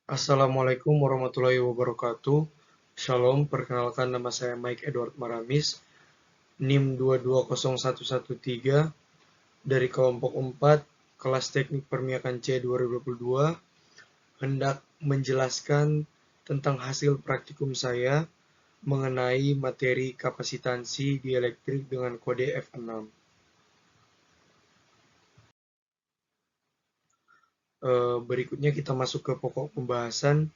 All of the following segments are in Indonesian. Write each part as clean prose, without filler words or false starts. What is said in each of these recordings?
Assalamualaikum warahmatullahi wabarakatuh. Shalom, perkenalkan nama saya Mike Edward Maramis, NIM 220113 dari kelompok 4, kelas teknik permiakan C 2022, hendak menjelaskan tentang hasil praktikum saya mengenai materi kapasitansi dielektrik dengan kode F6. Berikutnya kita masuk ke pokok pembahasan.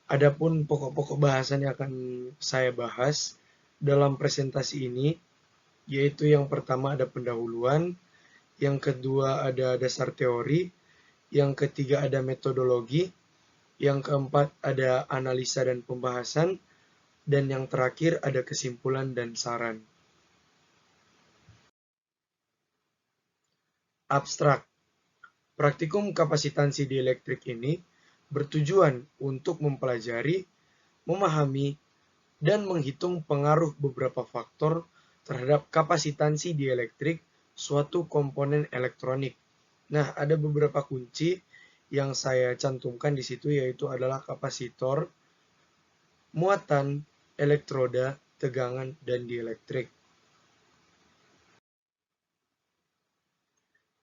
Adapun pokok-pokok bahasan yang akan saya bahas dalam presentasi ini, yaitu yang pertama ada pendahuluan, yang kedua ada dasar teori, yang ketiga ada metodologi, yang keempat ada analisa dan pembahasan, dan yang terakhir ada kesimpulan dan saran. Abstrak. Praktikum kapasitansi dielektrik ini bertujuan untuk mempelajari, memahami, dan menghitung pengaruh beberapa faktor terhadap kapasitansi dielektrik suatu komponen elektronik. Nah, ada beberapa kunci yang saya cantumkan di situ, yaitu adalah kapasitor, muatan, elektroda, tegangan, dan dielektrik.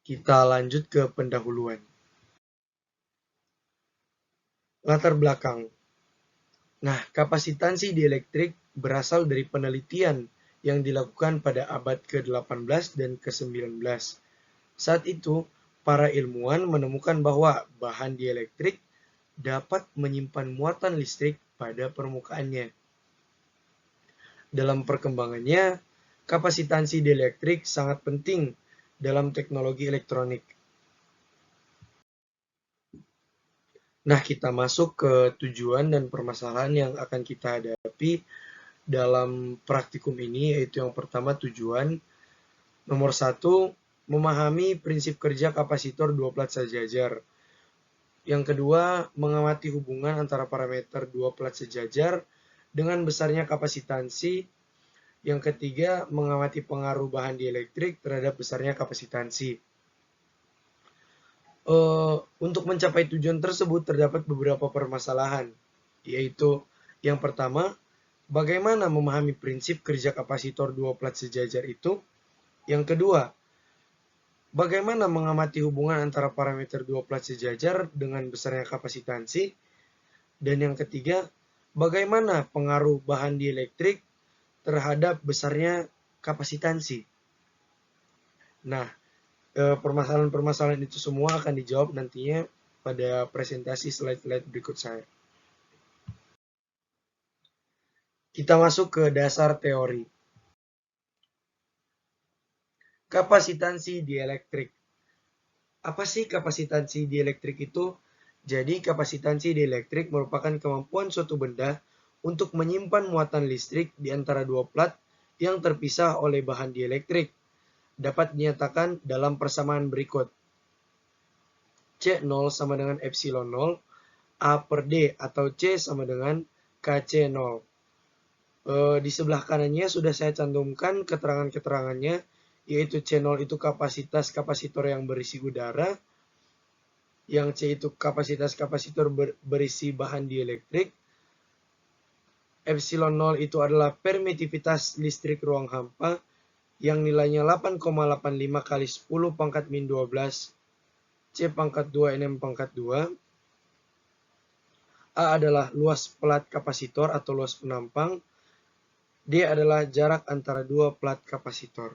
Kita lanjut ke pendahuluan. Latar belakang. Nah, kapasitansi dielektrik berasal dari penelitian yang dilakukan pada abad ke-18 dan ke-19. Saat itu, para ilmuwan menemukan bahwa bahan dielektrik dapat menyimpan muatan listrik pada permukaannya. Dalam perkembangannya, kapasitansi dielektrik sangat penting dalam teknologi elektronik. Nah, kita masuk ke tujuan dan permasalahan yang akan kita hadapi dalam praktikum ini, yaitu yang pertama tujuan. Nomor 1, memahami prinsip kerja kapasitor dua plat sejajar. Yang kedua, mengamati hubungan antara parameter dua plat sejajar dengan besarnya kapasitansi. Yang ketiga, mengamati pengaruh bahan dielektrik terhadap besarnya kapasitansi. Untuk mencapai tujuan tersebut terdapat beberapa permasalahan, yaitu yang pertama, bagaimana memahami prinsip kerja kapasitor dua plat sejajar itu. Yang kedua, bagaimana mengamati hubungan antara parameter dua plat sejajar dengan besarnya kapasitansi. Dan yang ketiga, bagaimana pengaruh bahan dielektrik terhadap besarnya kapasitansi. Nah, permasalahan-permasalahan itu semua akan dijawab nantinya pada presentasi slide-slide berikut saya. Kita masuk ke dasar teori. Kapasitansi dielektrik. Apa sih kapasitansi dielektrik itu? Jadi kapasitansi dielektrik merupakan kemampuan suatu benda untuk menyimpan muatan listrik di antara dua plat yang terpisah oleh bahan dielektrik. Dapat dinyatakan dalam persamaan berikut. C0 sama dengan epsilon 0, A per D atau C sama dengan KC0. Di sebelah kanannya sudah saya cantumkan keterangan-keterangannya, yaitu C0 itu kapasitas kapasitor yang berisi udara, yang C itu kapasitas kapasitor berisi bahan dielektrik, epsilon 0 itu adalah permitivitas listrik ruang hampa, yang nilainya 8,85 kali 10 pangkat min 12 C pangkat 2 NM pangkat 2. A adalah luas plat kapasitor atau luas penampang. D adalah jarak antara dua plat kapasitor.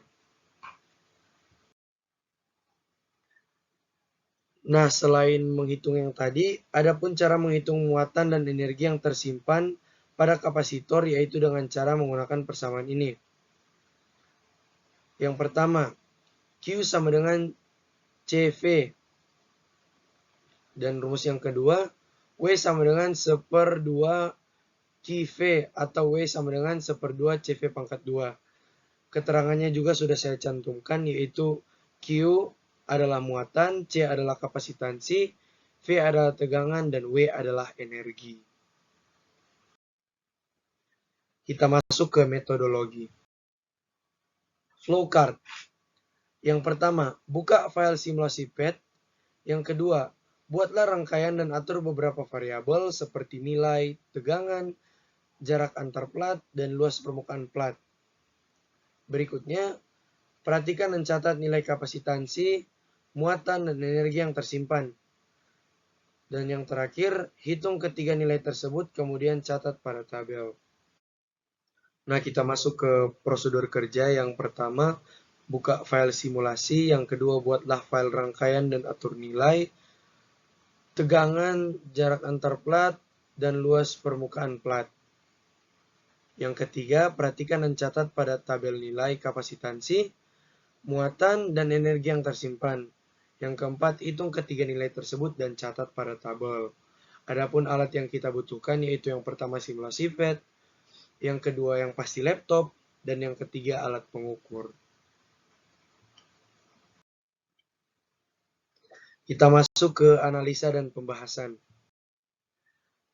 Nah, selain menghitung yang tadi, ada pun cara menghitung muatan dan energi yang tersimpan pada kapasitor, yaitu dengan cara menggunakan persamaan ini. Yang pertama, Q sama dengan CV. Dan rumus yang kedua, W sama dengan 1/2 QV atau W sama dengan 1/2 CV pangkat 2. Keterangannya juga sudah saya cantumkan, yaitu Q adalah muatan, C adalah kapasitansi, V adalah tegangan, dan W adalah energi. Kita masuk ke metodologi. Flowchart. Yang pertama, buka file simulasi PET. Yang kedua, Buatlah rangkaian dan atur beberapa variabel seperti nilai, tegangan, jarak antar plat, dan luas permukaan plat. Berikutnya, perhatikan dan catat nilai kapasitansi, muatan, dan energi yang tersimpan. Dan yang terakhir, hitung ketiga nilai tersebut kemudian catat pada tabel. Nah, kita masuk ke prosedur kerja. Yang pertama, buka file simulasi. Yang kedua, buatlah file rangkaian dan atur nilai, tegangan, jarak antar plat, dan luas permukaan plat. Yang ketiga, perhatikan dan catat pada tabel nilai kapasitansi, muatan, dan energi yang tersimpan. Yang keempat, hitung ketiga nilai tersebut dan catat pada tabel. Adapun alat yang kita butuhkan yaitu yang pertama simulasi VET, yang kedua yang pasti laptop, dan yang ketiga alat pengukur. Kita masuk ke analisa dan pembahasan.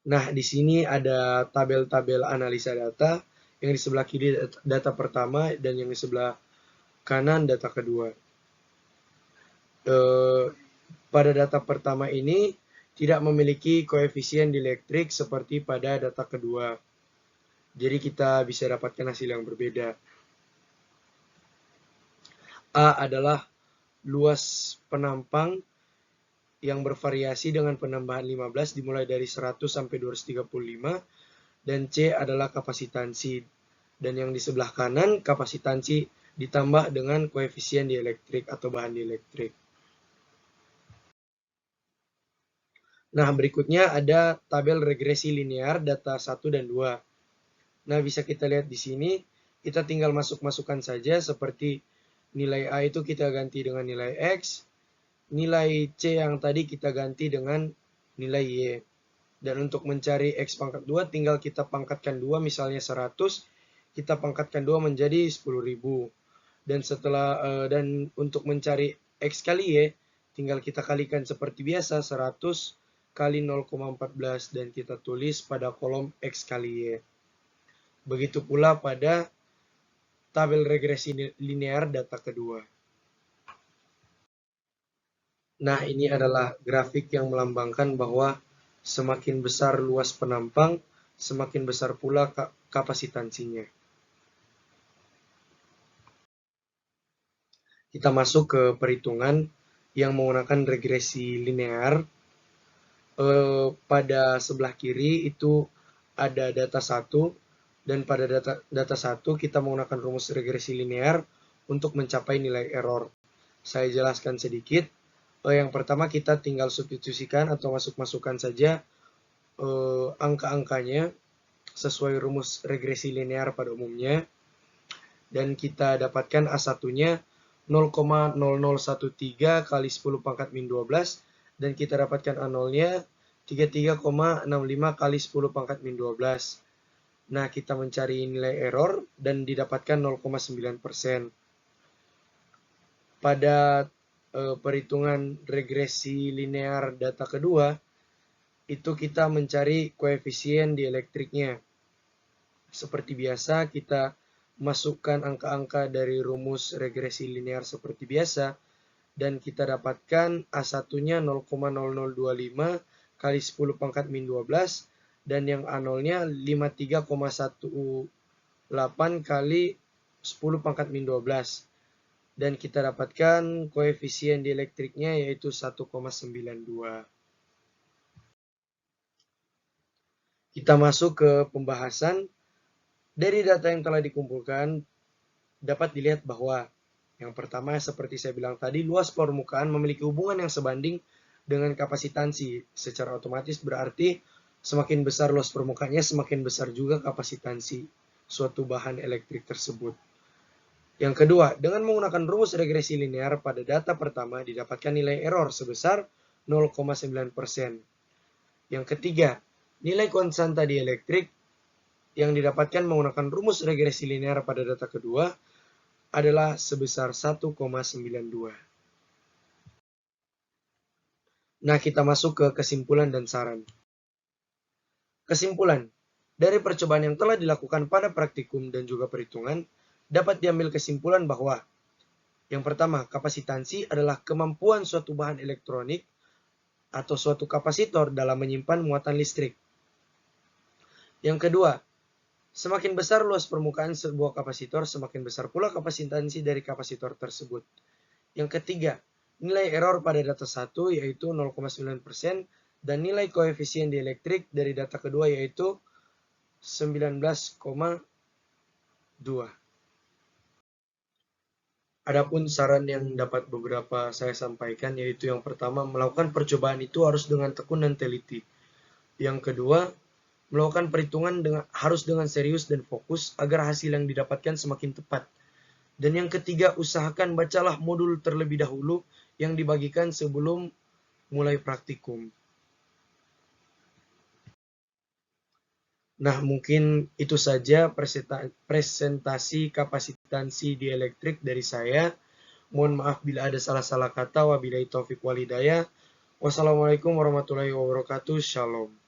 Nah, di sini ada tabel-tabel analisa data, yang di sebelah kiri data pertama dan yang di sebelah kanan data kedua. Pada data pertama ini tidak memiliki koefisien dielektrik seperti pada data kedua. Jadi kita bisa dapatkan hasil yang berbeda. A adalah luas penampang yang bervariasi dengan penambahan 15 dimulai dari 100 sampai 235, dan C adalah kapasitansi. Dan yang di sebelah kanan kapasitansi ditambah dengan koefisien dielektrik atau bahan dielektrik. Nah, berikutnya ada tabel regresi linear data 1 dan 2. Nah, bisa kita lihat di sini, kita tinggal masukkan saja seperti nilai A itu kita ganti dengan nilai X, nilai C yang tadi kita ganti dengan nilai Y. Dan untuk mencari X pangkat 2 tinggal kita pangkatkan 2, misalnya 100, kita pangkatkan 2 menjadi 10.000. Dan untuk mencari X kali Y, tinggal kita kalikan seperti biasa 100 kali 0,14 dan kita tulis pada kolom X kali Y. Begitu pula pada tabel regresi linear data kedua. Nah, ini adalah grafik yang melambangkan bahwa semakin besar luas penampang, semakin besar pula kapasitansinya. Kita masuk ke perhitungan yang menggunakan regresi linear. Pada sebelah kiri itu ada data 1, dan pada data 1 kita menggunakan rumus regresi linear untuk mencapai nilai error. Saya jelaskan sedikit. Yang pertama kita tinggal substitusikan atau masukkan saja angka-angkanya sesuai rumus regresi linear pada umumnya. Dan kita dapatkan A1-nya 0,0013 kali 10 pangkat min 12. Dan kita dapatkan A0-nya 33,65 kali 10 pangkat min 12. Nah, kita mencari nilai error dan didapatkan 0,9%. Pada perhitungan regresi linear data kedua, itu kita mencari koefisien dielektriknya. Seperti biasa, kita masukkan angka-angka dari rumus regresi linear seperti biasa, dan kita dapatkan A1-nya 0,0025 kali 10 pangkat min 12, dan yang A0-nya 53,18 kali 10 pangkat min 12. Dan kita dapatkan koefisien dielektriknya yaitu 1,92. Kita masuk ke pembahasan. Dari data yang telah dikumpulkan, dapat dilihat bahwa yang pertama seperti saya bilang tadi, luas permukaan memiliki hubungan yang sebanding dengan kapasitansi. Secara otomatis berarti semakin besar luas permukaannya, semakin besar juga kapasitansi suatu bahan elektrik tersebut. Yang kedua, dengan menggunakan rumus regresi linear pada data pertama didapatkan nilai error sebesar 0,9%. Yang ketiga, nilai konstanta dielektrik yang didapatkan menggunakan rumus regresi linear pada data kedua adalah sebesar 1,92. Nah, kita masuk ke kesimpulan dan saran. Kesimpulan, dari percobaan yang telah dilakukan pada praktikum dan juga perhitungan, dapat diambil kesimpulan bahwa yang pertama, kapasitansi adalah kemampuan suatu bahan elektronik atau suatu kapasitor dalam menyimpan muatan listrik. Yang kedua, semakin besar luas permukaan sebuah kapasitor, semakin besar pula kapasitansi dari kapasitor tersebut. Yang ketiga, nilai error pada data 1 yaitu 0,9% dan nilai koefisien dielektrik dari data kedua yaitu 19,2. Adapun saran yang dapat beberapa saya sampaikan yaitu yang pertama, melakukan percobaan itu harus dengan tekun dan teliti. Yang kedua, melakukan perhitungan harus dengan serius dan fokus agar hasil yang didapatkan semakin tepat. Dan yang ketiga, usahakan bacalah modul terlebih dahulu yang dibagikan sebelum mulai praktikum. Nah, mungkin itu saja presentasi kapasitansi dielektrik dari saya. Mohon maaf bila ada salah-salah kata. Wabillahi taufik walhidayah. Wassalamualaikum warahmatullahi wabarakatuh. Shalom.